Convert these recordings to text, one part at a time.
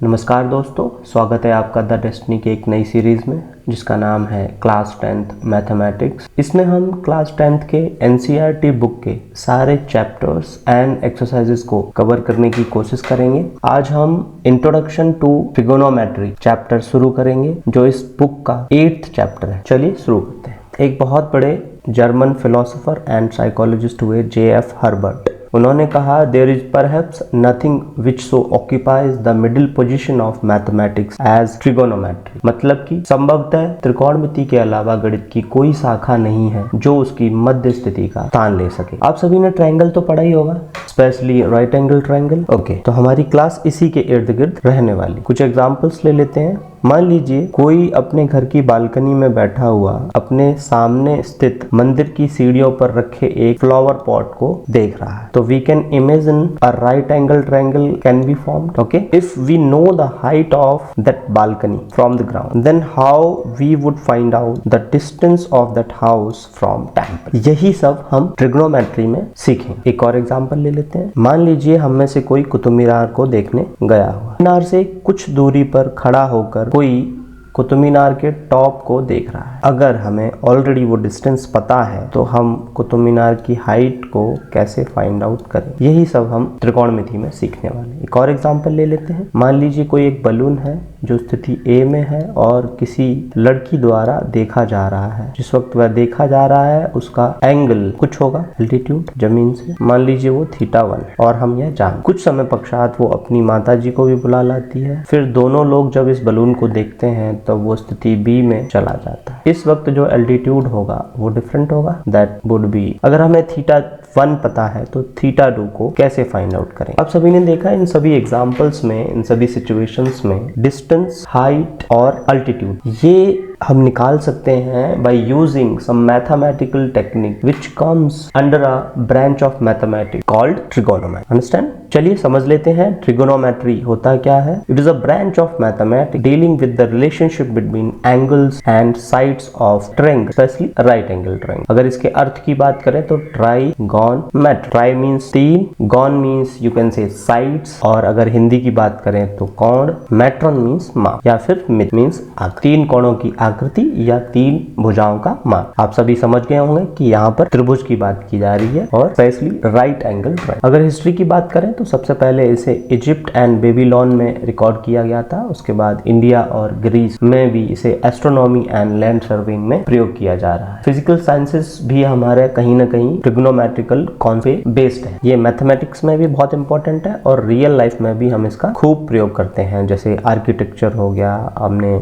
नमस्कार दोस्तों, स्वागत है आपका द डेस्टिनी के एक नई सीरीज़ में जिसका नाम है क्लास 10th मैथमेटिक्स। इसमें हम क्लास 10th के एनसीईआरटी बुक के सारे चैप्टर्स एंड एक्सरसाइजेस को कवर करने की कोशिश करेंगे। आज हम इंट्रोडक्शन टू ट्रिगोनोमेट्री चैप्टर शुरू करेंगे जो इस बुक का 8th चैप्टर है। चलिए शुरू करते हैं। एक बहुत बड़े जर्मन फिलोसोफर एंड साइकोलॉजिस्ट हुए J.F. हर्बर्ट। उन्होंने कहा there is perhaps nothing which so occupies the middle position of mathematics as trigonometry. मतलब कि संभवतः त्रिकोणमिति के अलावा गणित की कोई शाखा नहीं है जो उसकी मध्य स्थिति का स्थान ले सके। आप सभी ने ट्रायंगल तो पढ़ा ही होगा, specially right angle triangle. Okay, तो हमारी क्लास इसी के इर्द गिर्द रहने वाली। कुछ एग्जाम्पल्स ले लेते हैं। मान लीजिए कोई अपने घर की बालकनी में बैठा हुआ अपने सामने स्थित मंदिर की सीढ़ियों पर रखे एक फ्लावर पॉट को देख रहा है। तो we can imagine a right angle triangle can be formed. Okay, if we know the height of that balcony from the ground, then how we would find out the distance of that house from temple. यही सब हम trigonometry में सीखेंगे। एक और example ले लेते हैं। मान लीजिए हम में से कोई कुतुब मीनार को देखने गया हुआ, मीनार से कुछ दूरी पर खड़ा होकर कोई कुतुब मीनार के टॉप को देख रहा है। अगर हमें ऑलरेडी वो डिस्टेंस पता है तो हम कुतुब मीनार की हाइट को कैसे फाइंड आउट करें, यही सब हम त्रिकोणमिति में सीखने वाले हैं। एक और एग्जांपल ले लेते हैं। मान लीजिए कोई एक बलून है जो स्थिति A में है और किसी लड़की द्वारा देखा जा रहा है। जिस वक्त वह देखा जा रहा है उसका एंगल कुछ होगा, एल्टीट्यूड जमीन से, मान लीजिए वो θ1 और हम यह जान। कुछ समय पश्चात वो अपनी माताजी को भी बुला लाती है। फिर दोनों लोग जब इस बलून को देखते हैं तो वो स्थिति B में चला जाता है। इस वक्त जो एल्टीट्यूड होगा वो डिफरेंट होगा, दैट वुड बी। अगर हमें θ1 पता है तो θ2 को कैसे फाइंड आउट करें। आप सभी ने देखा इन सभी एग्जांपल्स में, इन सभी सिचुएशंस में डिस्टेंस, हाइट और अल्टीट्यूड ये हम निकाल सकते हैं by using some mathematical technique which comes under a branch of mathematics called trigonometry. Understand? चलिए समझ लेते हैं ट्रिगोनोमेट्री होता क्या है। It is a branch of mathematics dealing with the relationship between angles and sides of triangle, specially right angle triangle. अगर इसके अर्थ की बात करें तो ट्राइगोनोमेट्री, ट्राई मींस तीन, gon means you can say sides, और अगर हिंदी की बात करें तो कोण, मेट्रॉन मींस माप, या फिर मित मींस आकृति। तीन कोणों की आकृति या तीन भुजाओं का माप। आप सभी समझ गए होंगे कि यहाँ पर त्रिभुज की बात की जा रही है और स्पेशली राइट एंगल ट्रायंगल। अगर हिस्ट्री की बात करें तो सबसे पहले इसे इजिप्ट एंड बेबीलोन में रिकॉर्ड किया गया था। उसके बाद इंडिया और ग्रीस में भी इसे एस्ट्रोनॉमी एंड लैंड सर्वेइंग में प्रयोग किया जा रहा है। फिजिकल साइंसेस भी हमारे कहीं ना कहीं ट्रिग्नोमेट्रिकल कॉन्सेप्ट पे बेस्ड है। ये मैथमेटिक्स में भी बहुत इंपॉर्टेंट है और रियल लाइफ में भी हम इसका खूब प्रयोग करते हैं। जैसे आर्किटेक्चर हो गया,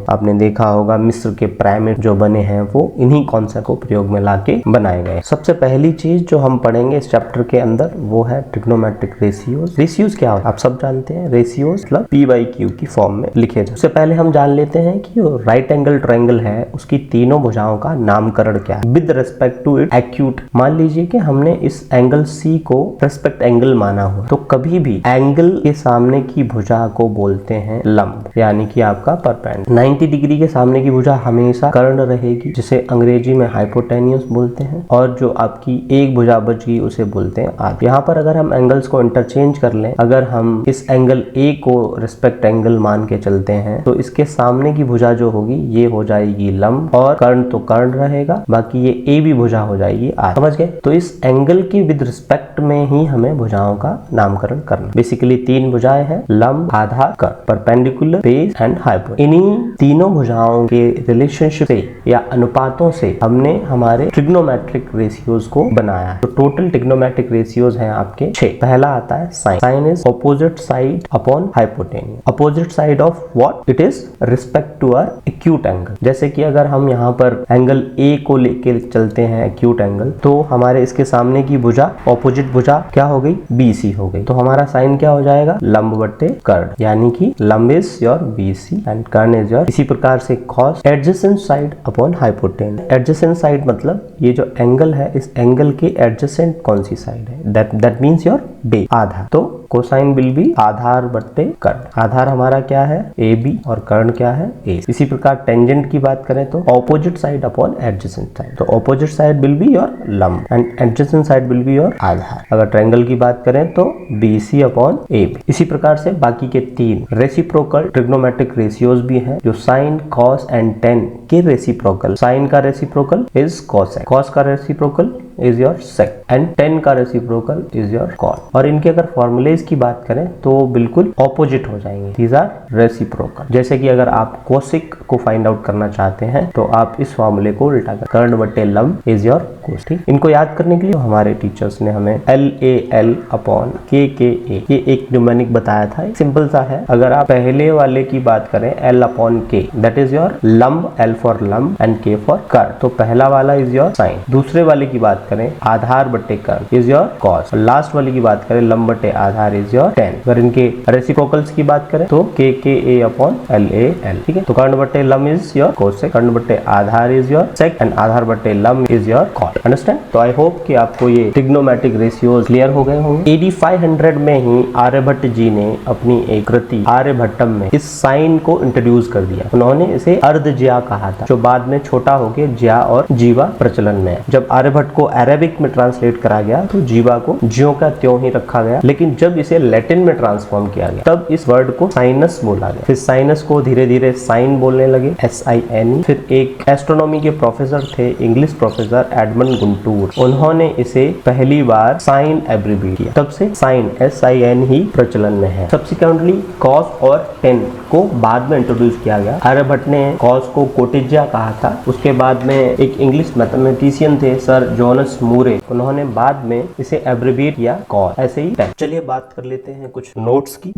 आपने देखा होगा मिस्र के पिरामिड जो बने हैं वो इन्हीं कॉन्सेप्ट को प्रयोग में लाके बनाए गए। सबसे पहली चीज जो हम पढ़ेंगे इस चैप्टर के अंदर वो है ट्रिग्नोमेट्रिक रेशियोज। रेशियोज क्या होता है आप सब जानते हैं। रेशियोज मतलब P/Q की फॉर्म में लिखे जाते हैं। सबसे पहले हम जान लेते हैं कि जो राइट एंगल ट्रायंगल है उसकी तीनों भुजाओं का नामकरण क्या है with respect to it acute. मान लीजिए कि हमने इस एंगल C को रेस्पेक्ट एंगल माना हुआ, तो कभी भी एंगल के सामने की भुजा को बोलते हैं लंब, यानी कि आपका परपेंडिकुलर। 90 डिग्री के सामने की भुजा हमेशा कर्ण रहेगी, जिसे अंग्रेजी में हाइपोटेन्यूस बोलते हैं, और जो आपकी एक भुजा बच गई उसे बोलते हैं आर्क। यहाँ पर अगर हम एंगल्स को इंटरचेंज कर लें, अगर हम इस एंगल A को रिस्पेक्ट एंगल मान के चलते हैं तो इसके सामने की भुजा जो होगी ये हो जाएगी लंब, और कर्ण तो कर्ण रहेगा, बाकी ये A भी भुजा हो जाएगी आर्क। समझ गए? तो इस एंगल की विद रिस्पेक्ट में ही हमें भुजाओं का नामकरण करना। बेसिकली तीन भुजाएं हैं, लंब, आधार, कर्ण, परपेंडिकुलर, बेस एंड हाइपोटेन्यूस। इन्हीं तीनों भुजाओं के रिलेशनशिप से या अनुपातों से हमने हमारे ट्रिग्नोमेट्रिक रेशियोज को बनाया है। तो टोटल ट्रिग्नोमेट्रिक रेशियोज हैं आपके 6। पहला आता है sine. Sine is opposite side upon hypotenuse. Opposite side of what? It is respect to our acute angle. जैसे कि अगर हम यहाँ पर एंगल A को लेके चलते हैं एक्यूट एंगल, तो हमारे इसके सामने की भुजा, ऑपोजिट भुजा क्या हो गई? BC हो गई। तो हमारा साइन क्या हो जाएगा? लंब बट्टे कर्ण, यानी कि लंब इज योर BC एंड कर्ण इज योर। इसी प्रकार से cos adjacent side upon hypotenuse. Adjacent side मतलब ये जो एंगल है इस एंगल के एडजेसेंट कौन सी साइड है, दैट मींस योर बेस, आधार। तो कोसाइन विल बी आधार बट्टे कर्ण। आधार हमारा क्या है, ए बी, और कर्ण क्या है, ए। इसी प्रकार टेंजेंट की बात करें तो opposite side upon adjacent side, तो opposite side will be your लंब and adjacent side will be your आधार। अगर ट्रायंगल की बात करें तो B C upon A B. इसी प्रकार से बाकी के 3 रेसिप्रोकल ट्रिग्नोमेट्रिक रेशियोज भी हैं, जो साइन, कॉस एंड टेन के रेसिप्रोकल। साइन का रेसिप्रोकल इज कॉसेक, कॉस का reciprocal is your sake and ten का रेसिप्रोकल इज योर कॉट। और इनके अगर फॉर्मूलेज की बात करें तो बिल्कुल ऑपोजिट हो जाएंगे, दीज आर रेसिप्रोकल। जैसे कि अगर आप कोसिक को फाइंड आउट करना चाहते हैं तो आप इस फॉर्मूले को उल्टा कर, कर्ण बटे लंब इज योर कोस। ठीक, इनको याद करने के लिए हमारे टीचर्स ने हमें LAL अपॉन KKA ये एक न्यूमेरिक बताया था, सिंपल सा है। अगर आप पहले वाले की बात करें L upon K, that is your लंब, L फॉर लंब एंड K फॉर कर्ण, तो पहला वाला इज योर साइन। दूसरे वाले की बात करें आधार बटे कर्ण इज योर कॉस, और लास्ट वाली की बात करें लंब बटे आधार इज योर टेन। अगर इनके रेसिप्रोकल्स की बात करें तो KKA अपॉन LAL। ठीक है, तो कर्ण बटे लंब इज योर कोसेक, कर्ण बटे आधार इज योर सेक एंड आधार बटे लंब इज योर कॉट। अंडरस्टैंड? तो आई होप कि आपको ये ट्रिग्नोमेट्रिक रेशियोज क्लियर हो गए होंगे। AD 500 में ही आर्यभट्ट जी ने अपनी एक कृति आर्यभट्टम में इस साइन को इंट्रोड्यूस कर दिया। उन्होंने इसे अर्ध ज्या कहा था, जो बाद में छोटा होकर ज्या और जीवा प्रचलन में। जब आर्यभट्ट को अरेबिक में ट्रांसलेट करा गया तो जीवा को ज्यों का त्यों ही रखा गया, लेकिन जब इसे लैटिन में ट्रांसफॉर्म किया गया तब इस वर्ड को साइनस बोला गया। फिर साइनस को धीरे धीरे साइन बोलने लगे, SINE। फिर एक एस्ट्रोनॉमी के प्रोफेसर थे, इंग्लिश प्रोफेसर एडमंड गुंटूर, उन्होंने इसे पहली बार साइन एब्रिविएट किया, तब से साइन SIN ही प्रचलन में है। सब्सिक्वेंटली कॉस और टेन को बाद में इंट्रोड्यूस किया गया। आर्यभट्ट ने कॉस को कोटिज्या कहा था, उसके बाद में एक इंग्लिश मैथमेटिशियन थे सर जोनस मूरे, उन्होंने बाद में इसे एब्रिविएट किया कॉस, ऐसे ही टेन। चलिए बात कर लेते हैं कुछ नोट्स की,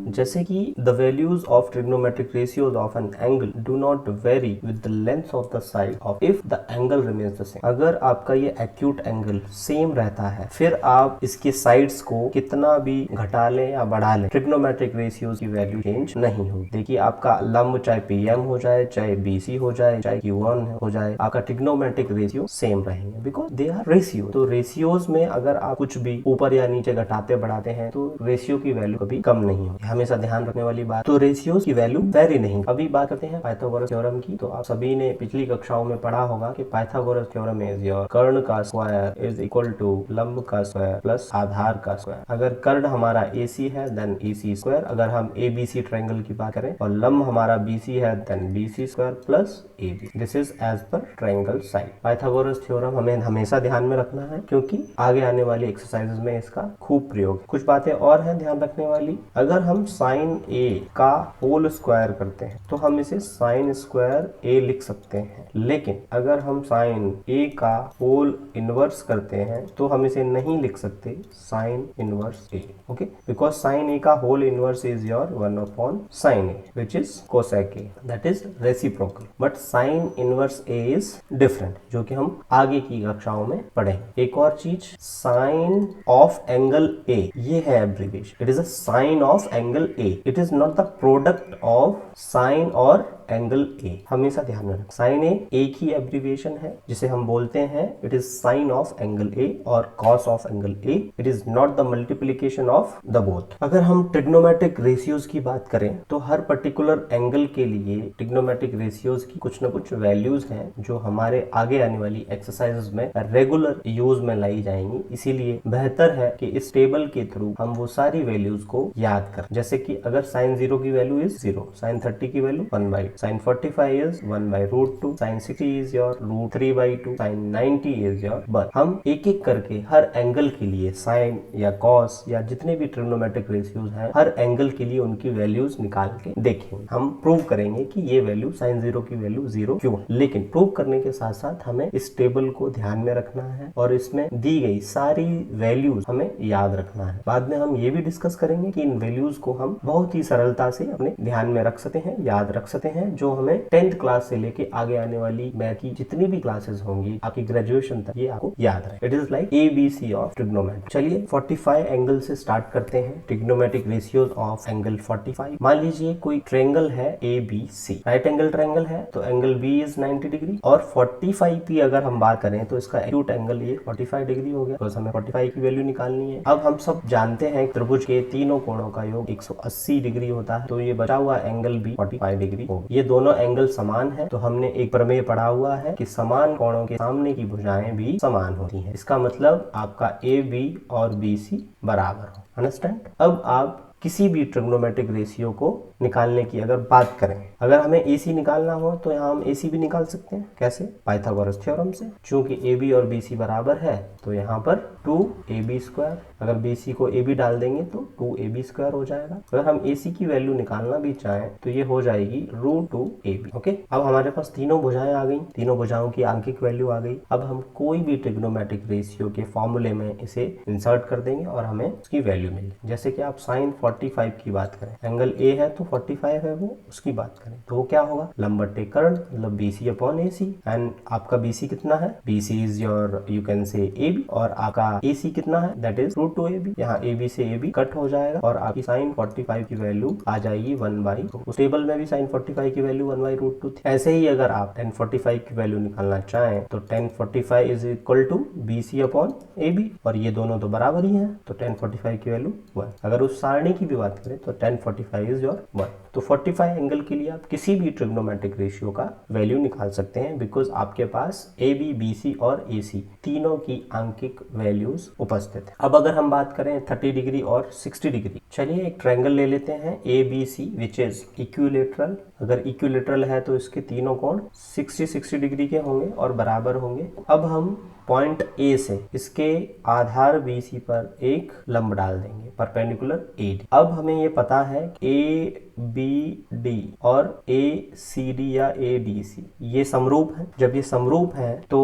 जैसे कि the values of trigonometric ratios of an angle do not very with the length of the side of if the angle remains the same. अगर आपका ये एक्यूट एंगल सेम रहता है, फिर आप इसके साइड्स को कितना भी घटा लें या बढ़ा लें, ट्रिग्नोमेट्रिक रेशियोज की वैल्यू चेंज नहीं होगी। देखिए आपका लंब चाहे PM हो जाए, चाहे BC हो जाए, चाहे Q1 हो जाए, आपका ट्रिग्नोमेट्रिक रेशियो सेम रहेंगे, बिकॉज दे आर रेशियो। तो रेशियोज में अगर आप कुछ भी ऊपर या नीचे घटाते बढ़ाते हैं तो रेशियो की वैल्यू कभी कम नहीं होगी, हमेशा ध्यान रखने वाली बात। तो रेशियोज की वैल्यू वेरी नहीं। अभी बात करते हैं पाइथागोरस थ्योरम की। तो आप सभी ने पिछली कक्षाओं में पढ़ा होगा कि पाइथागोरस थ्योरम इज योर कर्ण का स्क्वायर इज इक्वल टू लंब का स्क्वायर प्लस आधार का स्क्वायर। अगर कर्ण हमारा AC है देन AC स्क्वायर, अगर हम ABC ट्रायंगल की बात करें और लंब हमारा BC है then BC square plus AB। This is as per triangle sine. Pythagoras theorem हमें हमेशा ध्यान में रखना है, क्योंकि आगे आने वाली एक्सरसाइजेज में इसका खूब प्रयोग। कुछ बातें और हैं ध्यान रखने वाली। अगर हम साइन A का होल स्क्वायर करते हैं तो हम इसे साइन स्क्वायर A लिख सकते हैं, लेकिन अगर हम साइन A का होल इनवर्स करते हैं तो हम इसे नहीं लिख सकते sine inverse A, okay, because sine A का whole inverse is your 1 upon sine A which is cosec A, that is reciprocal. But sine inverse A is different, जो कि हम आगे की कक्षाओं में पढ़ेंगे। एक और चीज, साइन ऑफ एंगल A, ये है abbreviation. It is a sine of angle A, it is not the product of sine और एंगल A। हमेशा ध्यान में रखें, साइन A एक ही एब्रिविएशन है जिसे हम बोलते हैं it is sine of angle A और cos of angle A। It is not the multiplication of the both. अगर हम ट्रिग्नोमेट्रिक रेशियोज की बात करें तो हर पर्टिकुलर एंगल के लिए ट्रिग्नोमेट्रिक रेशियोज की कुछ न कुछ वैल्यूज हैं जो हमारे आगे आने वाली एक्सरसाइजेज में रेगुलर यूज में लाई जाएंगी। इसीलिए बेहतर है कि इस टेबल के थ्रू हम वो सारी वैल्यूज को याद करें। जैसे कि अगर साइन 0 की वैल्यू इज 0, साइन 30 की value 1/2, sin 45 is 1/√2, sin 60 is your √3/2, sin 90 is your 1। हम एक एक करके हर एंगल के लिए साइन या कॉस या जितने भी ट्रिग्नोमेट्रिक रेशियोज हैं, हर एंगल के लिए उनकी वैल्यूज निकाल के देखेंगे। हम प्रूव करेंगे कि ये वैल्यू sin 0 की वैल्यू 0 क्यों है। लेकिन प्रूव करने के साथ साथ हमें इस टेबल को ध्यान में रखना है और इसमें दी गई सारी वैल्यूज हमें याद रखना है। बाद में हम ये भी डिस्कस करेंगे कि इन वैल्यूज को हम बहुत ही सरलता से अपने ध्यान में रख सकते हैं, याद रख सकते हैं हैं जो हमें 10th क्लास से लेके आगे आने वाली मैथ की जितनी भी क्लासेस होंगी आपकी ग्रेजुएशन तक, ये आपको याद रहे। It is like ABC of trigonometry. चलिए 45 एंगल से स्टार्ट करते हैं। Trigonometric ratios of angle 45। मान लीजिए कोई ट्रायंगल है ABC, राइट एंगल ट्रायंगल है, तो एंगल B इज 90 डिग्री और 45 की अगर हम बात करें तो इसका एक्यूट एंगल ये 45 डिग्री हो गया। तो हमें 45 की वैल्यू निकालनी है। अब हम सब जानते हैं त्रिभुज के तीनों कोणों का योग 180 डिग्री होता है, तो ये बचा हुआ एंगल भी 45 डिग्री होगा। ये दोनों एंगल समान है, तो हमने एक प्रमेय पढ़ा हुआ है कि समान कोणों के सामने की भुजाएं भी समान होती हैं। इसका मतलब आपका AB और BC बराबर हो। अंडरस्टैंड? अब आप किसी भी ट्रिग्नोमेट्रिक रेशियो को निकालने की अगर बात करें, अगर हमें AC निकालना हो तो यहाँ हम AC भी निकाल सकते हैं। कैसे? पाइथागोरस थ्योरम से। चूंकि AB और BC बराबर है तो यहाँ पर 2AB², अगर BC को AB डाल देंगे तो 2AB² हो जाएगा। अगर हम AC की वैल्यू निकालना भी चाहें तो ये हो जाएगी √2AB। ओके, अब हमारे पास तीनों भुजाएं आ गई, तीनों भुजाओं की आंकिक वैल्यू आ गई। अब हम कोई भी ट्रिग्नोमेट्रिक रेशियो के फॉर्मूले में इसे इंसर्ट कर देंगे और हमें उसकी वैल्यू मिल जाएगी। जैसे कि आप sin 45 की बात करें, एंगल A है तो 45 है वो, उसकी बात करें तो क्या होगा? लंब बटे कर्ण, मतलब BC/AC। एंड आपका BC कितना है? BC is your you can से AB, और आपका AC कितना है? That is √2AB। यहाँ AB से AB कट हो जाएगा और आपकी sin 45 की वैल्यू आ जाएगी 1/2। उस टेबल में भी sin 45 की वैल्यू 1/√2 थी। ऐसे ही अगर आप tan 45 की वैल्यू निकालना चाहें तो tan 45 is equal to BC/AB, और ये दोनों तो बराबर ही है, तो tan 45 की वैल्यू 1। अगर उस सारणी की भी बात करें तो tan 45 इज योर 1। तो 45 एंगल के लिए आप किसी भी ट्रिग्नोमेट्रिक रेशियो का वैल्यू निकाल सकते हैं, बिकॉज आपके पास AB, BC और AC तीनों की आंकिक वैल्यूज उपस्थित है। अब अगर हम बात करें 30 डिग्री और 60 डिग्री, चलिए एक ट्रायंगल ले लेते हैं ABC विच इज इक्विलेटरल। अगर इक्विलेटरल है तो इसके तीनों कोण 60 डिग्री के होंगे और बराबर होंगे। अब हम पॉइंट A से इसके आधार BC पर एक लंब डाल देंगे परपेंडिकुलर AD। अब हमें ये पता है ABD और ACD या ADC ये समरूप है। जब ये समरूप है तो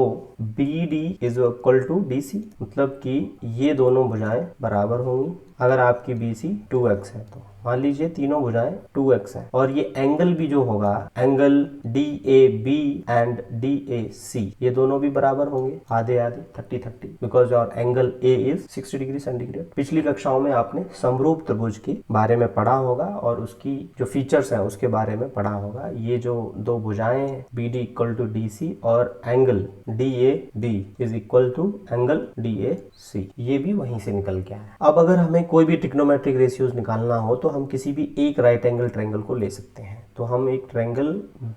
BD is equal to DC, मतलब कि ये दोनों भुजाएं बराबर होंगी। अगर आपकी BC 2x है तो मान लीजिए तीनों भुजाएं 2x है, और ये एंगल भी जो होगा, एंगल DAB एंड DAC ये दोनों भी बराबर होंगे, आधे आधे 30-30, बिकॉज और angle A is 60 degree centigrade. पिछली कक्षाओं में आपने समरूप त्रिभुज के बारे में पढ़ा होगा और उसकी जो फीचर्स हैं उसके बारे में पढ़ा होगा। ये जो दो भुजाएं हैं BD इक्वल टू DC और angle DAB is equal to angle DAC, ये भी वहीं से निकल के आया। अब अगर हमें कोई भी ट्रिग्नोमेट्रिक रेशियोज निकालना हो तो हम किसी भी एक राइट एंगल ट्रायंगल को ले सकते हैं। तो हम एक ट्रायंगल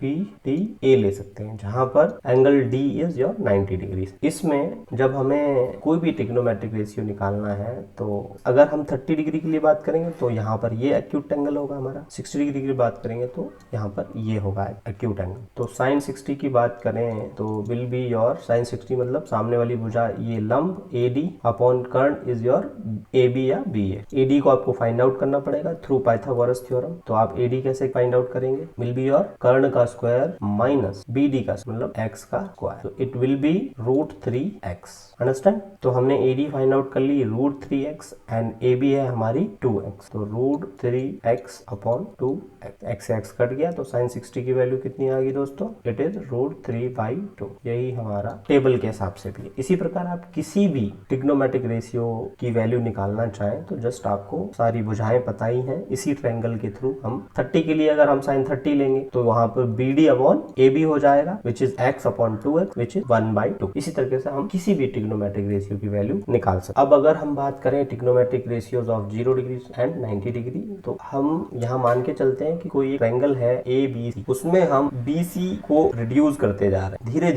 BDA ले सकते हैं जहां पर angle D is your 90 degree. इसमें जब हमें कोई भी ट्रिग्नोमेट्रिक रेशियो निकालना है तो अगर हम 30 डिग्री के लिए बात करेंगे तो यहाँ पर ये एक्यूट एंगल होगा हमारा। 60 डिग्री की बात करेंगे तो यहाँ पर ये होगा एक्यूट एंगल। तो sin 60 की बात करें तो विल बी योर sin 60 मतलब सामने वाली भुजा ये लंब AD अपॉन कर्ण इज योर AB या BA। AD को आपको फाइंड आउट करना पड़ेगा थ्रू पाइथागोरस थ्योरम। तो आप AD कैसे फाइंड आउट करेंगे? विल बी योर कर्ण का स्क्वायर माइनस BD का मतलब x का स्क्वायर, तो it will be √3x। Understand? तो हमने AD फाइंड आउट कर ली √3x एंड AB है हमारी 2x, तो √3x अपॉन 2x, x से x कट गया तो sin 60 की वैल्यू कितनी आ गई दोस्तों? It is √3/2। यही हमारा टेबल के हिसाब से भी है। इसी प्रकार आप किसी भी ट्रिग्नोमेट्रिक रेशियो की वैल्यू निकालना चाहें तो जस्ट आपको सारी भुजाएं पता ही हैं। इसी ट्रायंगल के थ्रू हम 30 के लिए अगर हम sin 30 लेंगे तो वहां पर BD अपॉन AB हो जाएगा which is x upon 2x which is 1/2। इसी तरीके से हम किसी भी ट्रिग्नोमेट्रिक रेशियो की वैल्यू निकाल सकते हैं। अब अगर हम बात करें trigonometric ratios of 0 degree and 90 degree, तो हम यहाँ मान के चलते हैं कि कोई एक ट्रायंगल है ABC, उसमें हम BC को रिड्यूस करते जा रहे हैं। धीरे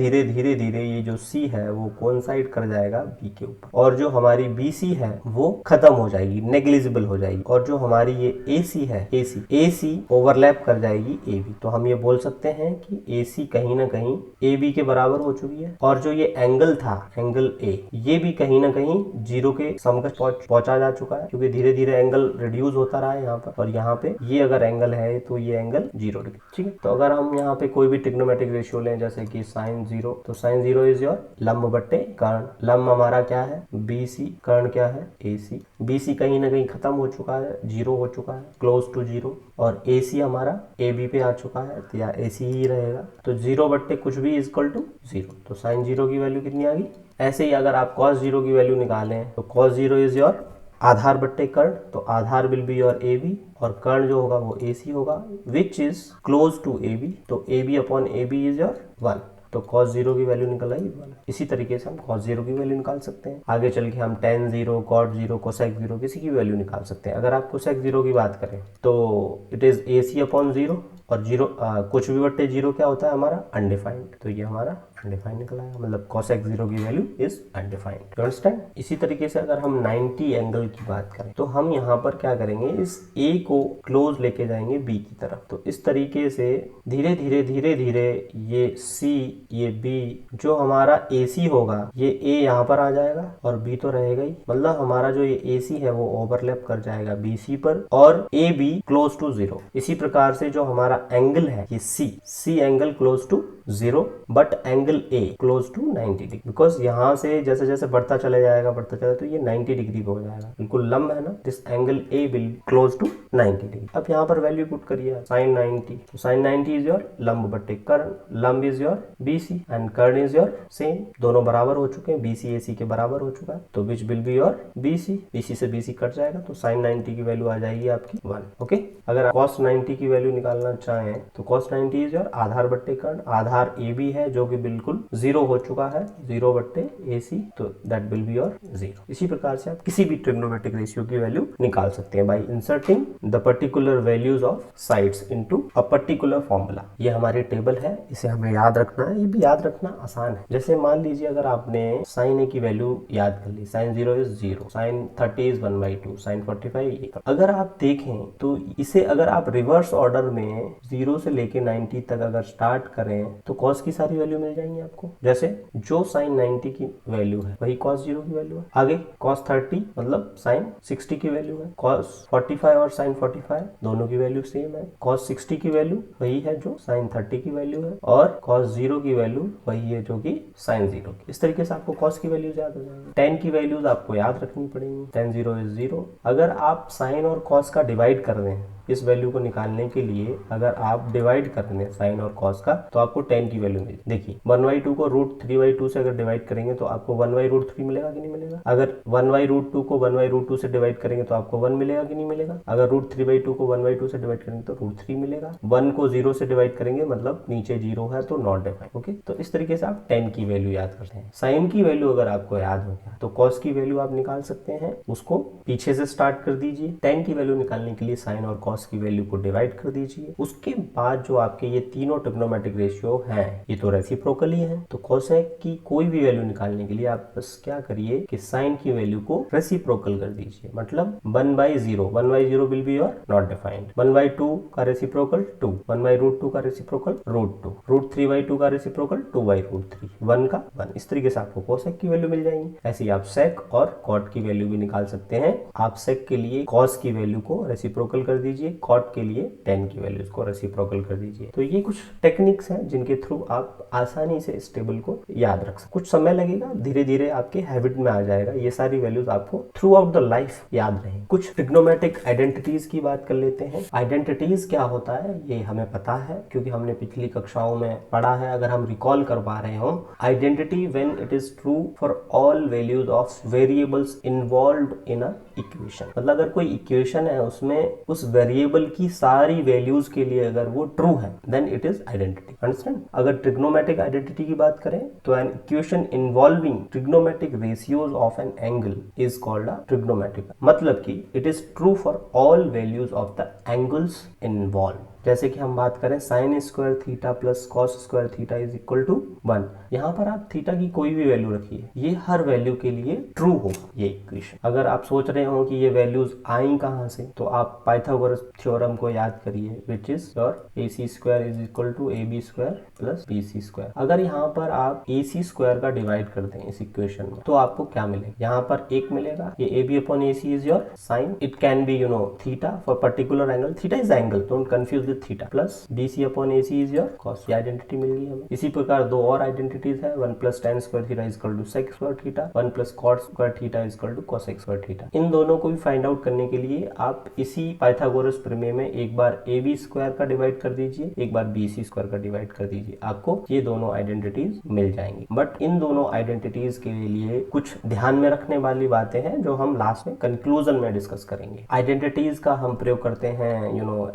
धीरे ये जो C है वो कोइंसाइड कर जाएगा B के ऊपर, और जो हमारी BC है वो खत्म हो जाएगी, नेग्लिजिबल हो जाएगी, और जो हमारी ये AC है AC ओवरलैप कर जाएगी AB। तो हम ये बोल सकते हैं कि AC कहीं ना कहीं AB के बराबर हो चुकी है, और जो ये एंगल था एंगल A ये भी कहीं ना कहीं 0 के समकक्ष पहुंचा जा चुका है, क्योंकि धीरे धीरे एंगल रिड्यूस होता रहा है यहाँ पर, और यहाँ पे ये अगर एंगल है तो ये एंगल 0 डिग्री। ठीक है, तो अगर हम यहाँ पे कोई भी ट्रिग्नोमेट्रिक रेशियो लें जैसे कि sin 0, तो sin 0 इज योर लंब बट्टे कर्ण। लंब हमारा क्या है? BC, कर्ण क्या है? AC। BC कहीं ना कहीं खत्म हो चुका है, 0 हो चुका है, क्लोज टू 0, और AC हमारा ए बी पे आ चुका है तो या ए सी ही रहेगा। तो 0 बट्टे कुछ भी इज इक्वल टू 0, तो साइन 0 की वैल्यू कितनी आ गई। ऐसे ही अगर आप कॉस 0 की वैल्यू निकालें तो कॉस 0 इज योर आधार बट्टे कर्ण, तो आधार will be your A B और कर्ण जो होगा वो ए सी होगा, which is close to A B, तो A B upon A B is your 1, तो cos 0 की वैल्यू निकल आई 1। इसी तरीके से हम cos 0 की वैल्यू निकाल सकते हैं। आगे चल के हम tan 0, cot 0, cosec 0 किसी की वैल्यू निकाल सकते हैं। अगर आप cosec 0 की बात करें तो it is A C upon 0 और 0 कुछ भी बट्टे 0 क्या होता है हमारा अनडिफाइंड, तो ये हमारा अनडिफाइंड निकला है, मतलब cosec 0 की value is undefined. You understand. इसी तरीके से अगर हम 90 एंगल की बात करें तो हम यहाँ पर क्या करेंगे, इस a को क्लोज लेके जाएंगे b की तरफ, तो इस तरीके से धीरे धीरे ये c ये b जो हमारा AC होगा ये a यहाँ पर आ जाएगा और b तो रहेगा ही, मतलब हमारा जो ये AC है वो ओवरलैप कर जाएगा BC पर और AB क्लोज टू 0। इसी प्रकार से जो हमारा एंगल है ये C angle close to 0 but angle A close to 90 degree, because यहाँ से जैसे जैसे बढ़ता चला जाएगा तो ये 90 डिग्री पे हो जाएगा, बिल्कुल लंब है ना, this angle A will close to 90 degree. अब यहाँ पर वैल्यू पुट करिए साइन 90, तो साइन 90 इज योर लंब बट्टे कर्ण, लंब इज योर BC एंड कर्ण इज योर सेम, दोनों बराबर हो चुके हैं, BC AC के बराबर हो चुका है, तो which will be your BC से BC कट जाएगा, तो साइन 90 की वैल्यू आ जाएगी आपकी 1। ओके, अगर आप cos 90 की वैल्यू निकालना चाहें तो cos 90 इज योर आधार बट्टे कर्ण, आधार ए बी है जो कि बिल्कुल 0 हो चुका है, 0 बट्टे AC, तो दैट विल बी योर 0। इसी प्रकार से आप किसी भी ट्रिग्नोमेट्रिक रेशियो की वैल्यू निकाल सकते हैं bye inserting the particular values of sides into a particular formula. ये हमारी टेबल है, इसे हमें याद रखना है, ये भी याद रखना आसान है। जैसे मान लीजिए अगर आपने साइन A की वैल्यू याद कर ली, sine 0 is 0, sine 30 is 1/2, sine 45 अगर आप देखें तो इसे अगर आप रिवर्स ऑर्डर में 0 से लेके 90 तक अगर स्टार्ट करें तो cos की सारी वैल्यू मिल जाएंगी आपको। जैसे जो साइन 90 की वैल्यू है वही cos 0 की वैल्यू है, आगे cos 30 मतलब साइन 60 की वैल्यू है, cos 45 और साइन 45 दोनों की वैल्यू सेम है, cos 60 की वैल्यू वही है जो साइन 30 की वैल्यू है और cos 0 की वैल्यू वही है जो कि साइन 0 की। इस तरीके से आपको cos की वैल्यूज याद हो जाएंगी। tan की वैल्यूज आपको याद रखनी पड़ेंगी, tan 0 इज 0। अगर आप साइन और cos का डिवाइड कर दें, इस वैल्यू को निकालने के लिए अगर आप डिवाइड कर दें साइन और cos का तो आपको tan की वैल्यू मिलेगी। देखिए 1/2 को √3/2 से अगर डिवाइड करेंगे तो आपको 1/√3 मिलेगा कि नहीं मिलेगा। अगर 1/√2 को 1/√2 से डिवाइड करेंगे तो आपको 1 मिलेगा कि नहीं मिलेगा। अगर √3/2 को 1/2 से डिवाइड करेंगे तो √3 मिलेगा। 1 को 0 से डिवाइड करेंगे मतलब नीचे 0 है तो नॉट डिफाइंड। ओके, तो इस तरीके से आप tan की वैल्यू याद करते हैं। साइन की वैल्यू अगर आपको याद हो गया तो cos की वैल्यू आप निकाल सकते हैं, उसको पीछे से स्टार्ट कर दीजिए। tan की वैल्यू निकालने के लिए साइन और cos की वैल्यू को डिवाइड कर दीजिए। उसके बाद जो आपके ये तीनों ट्रिग्नोमेट्रिक रेशियो हैं ये तो रेसिप्रोकल ही हैं, तो कोसेक की कोई भी वैल्यू निकालने के लिए आप बस क्या करिए कि साइन की वैल्यू को रेसिप्रोकल कर दीजिए, मतलब 1/0 1/0 will be your not defined, 1/2 का रेसिप्रोकल 2, 1/√2 का रेसिप्रोकल √2, √3/2 का रेसिप्रोकल 2/√3, 1 का 1। इस तरीके से आपको कोसेक की वैल्यू मिल जाएंगी। ऐसे ही आप सेक और कॉट की वैल्यू भी निकाल सकते हैं। आप सेक के लिए कॉस की वैल्यू को रेसिप्रोकल कर दीजिए, कॉट के लिए tan की वैल्यूज को रेसिप्रोकल कर दीजिए। तो ये कुछ टेक्निक्स हैं जिनके थ्रू आप आसानी से इस टेबल को याद रख सकते। कुछ समय लगेगा, धीरे धीरे आपके हैबिट में आ जाएगा, ये सारी वैल्यूज आपको थ्रू आउट द लाइफ याद रहेंगी। कुछ ट्रिग्नोमेट्रिक आइडेंटिटीज की बात कर लेते हैं। आइडेंटिटीज क्या होता है ये हमें पता है क्योंकि हमने पिछली कक्षाओं में पढ़ा है। अगर हम रिकॉल करवा रहे हो, identity when it is true for all values of variables involved in a equation, मतलब अगर कोई इक्वेशन है उसमें उस वेरिएबल की सारी वैल्यूज के लिए अगर वो ट्रू है then it is identity. Understand. अगर ट्रिग्नोमेट्रिक आइडेंटिटी की बात करें तो an equation involving trigonometric ratios of an angle is called a trigonometric, मतलब कि it is true for all values of the angles involve. जैसे कि हम बात करें sine square theta plus cos square theta is equal to 1, यहाँ पर आप थीटा की कोई भी वैल्यू रखिए, ये हर वैल्यू के लिए ट्रू हो ये इक्वेशन। अगर आप सोच रहे हो कि ये वैल्यूज आई कहाँ से, तो आप पाइथागोरस थ्योरम को याद करिए which is your AC square is equal to AB square plus BC square. अगर यहाँ पर आप AC स्क्वायर का डिवाइड कर दें इस इक्वेशन में तो आपको क्या मिलेगा, यहाँ पर 1 मिलेगा। ये AB upon AC is your sine, it can be theta for particular angle, theta is angle, don't confuse with theta plus BC upon AC is your cos. ये आइडेंटिटी मिल गई हमें। इसी प्रकार दो और आइडेंटिटीज है, 1 plus tan square theta is equal to sec square theta, 1 plus cot square theta is equal to cosec square theta. इन दोनों को भी फाइंड आउट करने के लिए आप इसी पाइथागोरस प्रमेय में एक बार AB स्क्वायर का डिवाइड कर दीजिए, एक बार BC स्क्वायर का डिवाइड कर दीजिए, आपको ये दोनों आइडेंटिटीज मिल जाएंगी। बट इन दोनों आइडेंटिटीज के लिए कुछ ध्यान में रखने वाली बातें हैं जो हम लास्ट में कंक्लूजन में डिस्कस करेंगे। आइडेंटिटीज का हम प्रयोग करते हैं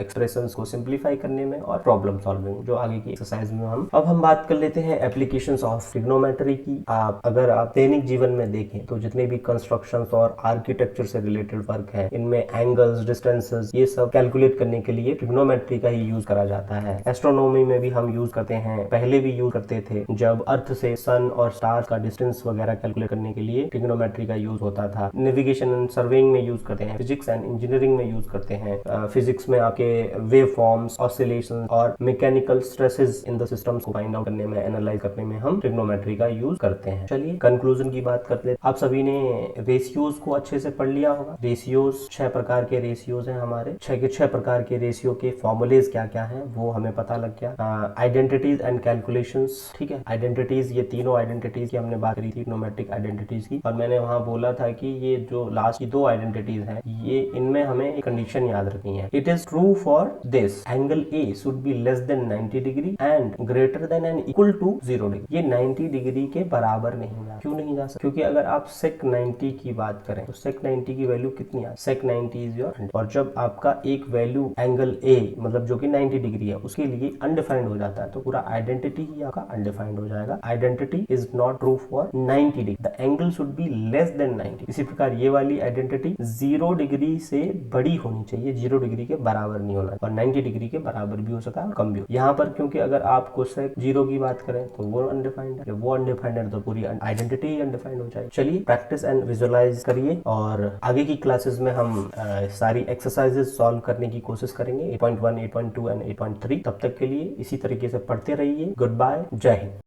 एक्सप्रेशंस को सिंप्लीफाई करने में और प्रॉब्लम सॉल्विंग, जो आगे की एक्सरसाइज में हम बात कर लेते हैं एप्लीकेशंस ऑफ ट्रिग्नोमेट्री की। अगर आप दैनिक जीवन में देखें तो जितने भी कंस्ट्रक्शंस और आर्किटेक्चर से रिलेटेड वर्क है, इनमें एंगल्स, डिस्टेंसेस, ये सब कैलकुलेट करने के लिए ट्रिग्नोमेट्री का ही यूज करा जाता है। एस्ट्रोनॉमी में भी हम यूज करते हैं, पहले भी यूज करते थे जब अर्थ से सन और स्टार्स का डिस्टेंस वगैरह कैलकुलेट करने के लिए ट्रिग्नोमेट्री का यूज होता था। नेविगेशन एंड सर्वेइंग में यूज करते हैं, फिजिक्स एंड इंजीनियरिंग में यूज करते हैं। फिजिक्स में आपके वेव फॉर्म्स, ऑसिलेशन और mechanical stresses in the systems को फाइंड आउट करने में, एनालाइज करने में हम ट्रिग्नोमेट्री का यूज करते हैं। चलिए कंक्लूजन की बात करते हैं। आप सभी ने रेशियोज को अच्छे से पढ़ लिया होगा। रेशियोज 6 प्रकार के रेशियोज हैं हमारे। 6 के 6 प्रकार के रेशियो के फॉर्मूलेज क्या क्या हैं वो हमें पता लग गया। आइडेंटिटीज एंड कैलकुलेशंस, ठीक है। आइडेंटिटीज, ये तीनों आइडेंटिटीज की हमने बात करी थी, ट्रिग्नोमेट्रिक आइडेंटिटीज की, और मैंने वहां बोला था कि ये जो लास्ट की 2 आइडेंटिटीज हैं, ये इनमें हमें एक कंडीशन याद रखनी है। It is true for this angle A should be less than 90 degree and greater than and equal to 0 degree. ये 90 डिग्री के बराबर नहीं जा, क्यों नहीं जा सकता? क्योंकि अगर आप sec 90 की बात करें तो sec 90 की वैल्यू कितनी है? sec 90 इज योर, और जब आपका एक वैल्यू एंगल A मतलब जो कि 90 डिग्री है उसके लिए अनडिफाइंड हो जाता है तो पूरा आइडेंटिटी ही आपका अनडिफाइंड हो जाएगा। Identity is not true for 90 degree, the angle should be less than 90। इसी प्रकार ये वाली आइडेंटिटी 0 डिग्री से बड़ी होनी चाहिए, 0 डिग्री के बराबर नहीं होना, और 90 डिग्री के बराबर भी हो सकता है और कम भी हो। यहाँ पर क्योंकि अगर आप cosec 0 की बात करें तो वो अनडिफाइंड है, वो अनडिफाइंड है तो पूरी आइडेंटिटी ही अनडिफाइंड हो जाएगी। चलिए प्रैक्टिस एंड विजुअलाइज करिए, और आगे की क्लासेस में हम सारी एक्सरसाइजेस सॉल्व करने की कोशिश करेंगे, 8.1, 8.2 एंड 8.3। तब तक के लिए इसी तरीके से पढ़ते रहिए। गुड बाय, जय हिंद।